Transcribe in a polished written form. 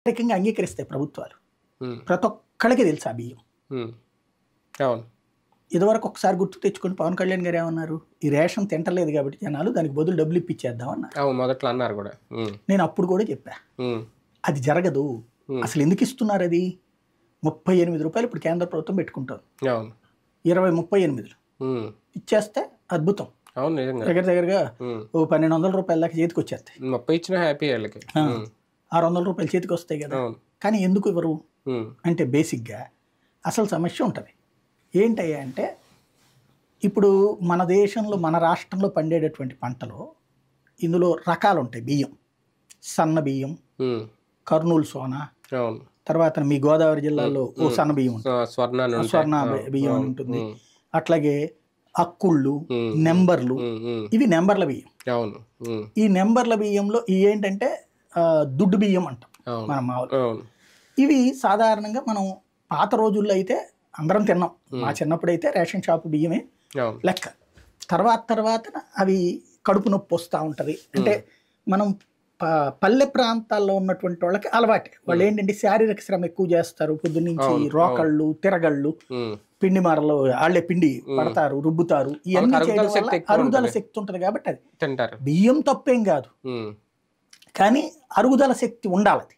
అధికారికంగా అంగీకరిస్తాయి ప్రభుత్వాలు. ఉమ్, ప్రతి ఒక్కళ్ళకి తెలుసు ఆ బియ్యం. ఉమ్, అవును. ఇదివరకు ఒకసారి గుర్తు తెచ్చుకొని పవన్ కళ్యాణ్ గారు ఏమన్నారు, ఈ రేషన్ తింటలేదు కాబట్టి జనాలు దానికి బదులు డబ్బులు ఇప్పించేద్దాం అన్నారు. అవును, మొదట్లో అన్నారు కూడా. ఉమ్, నేను అప్పుడు కూడా చెప్పా ఉమ్, అది జరగదు. ఉమ్, అసలు ఎందుకు ఇస్తున్నారు అది? 38 రూపాయలు ఇప్పుడు కేంద్ర ప్రభుత్వం పెట్టుకుంటారు. అవును. 38 ఉమ్, ఇచ్చేస్తే అద్భుతం. అవును, నిజంగా. దగ్గరగా ఉమ్, ఓ 1200 రూపాయల దాకా చేతికి వచ్చేస్తాయి. 30 ఇచ్చిన హ్యాపీ వాళ్ళకి. 600 రూపాయలు చేతికి వస్తాయి కదా. అవును. కానీ ఎందుకు ఇవ్వరు ఉమ్, అంటే బేసిక్గా అసలు సమస్య ఉంటుంది. ఏంటయ్యా అంటే ఇప్పుడు మన దేశంలో మన రాష్ట్రంలో పండేటటువంటి పంటలో ఇందులో రకాలు ఉంటాయి. బియ్యం, సన్న బియ్యం, ఉమ్, కర్నూలు సోనా, అవును. తర్వాత మీ గోదావరి జిల్లాలో ఓ సన్న బియ్యం ఉంటుంది, స్వర్ణ స్వర్ణ బియ్యం అని ఉంటుంది. అట్లాగే అక్కుళ్ళు, ఉమ్, నెంబర్లు, ఉమ్, ఇవి నెంబర్ల బియ్యం. అవును. ఉమ్, ఈ నెంబర్ల బియ్యంలో ఇవి ఏంటంటే దుడ్డు బియ్యం అంటాం అవును. మనం మామూలు. అవును. ఇవి సాధారణంగా మనం పాత రోజుల్లో అయితే అందరం తిన్నాం. మా చిన్నప్పుడు అయితే రేషన్ షాపు బియ్యమే అవును. లెక్క. తర్వాత అవి కడుపు నొప్పి వస్తూ ఉంటుంది. అంటే మనం పల్లె ప్రాంతాల్లో ఉన్నటువంటి వాళ్ళకి అలవాటే. వాళ్ళు ఏంటంటే శారీరక శ్రమ ఎక్కువ చేస్తారు. పొద్దున్నుంచి రోకళ్ళు, తిరగళ్ళు, ఉమ్, పిండి మారలు వాళ్ళే పిండి పడతారు, రుబ్బుతారు. ఇవన్నీ చేయడం వల్ల అరుగుదల శక్తి ఉంటుంది కాబట్టి అది తింటారు. బియ్యం తప్పేం కాదు, ఉమ్, కానీ అరుగుదల శక్తి ఉండాలి.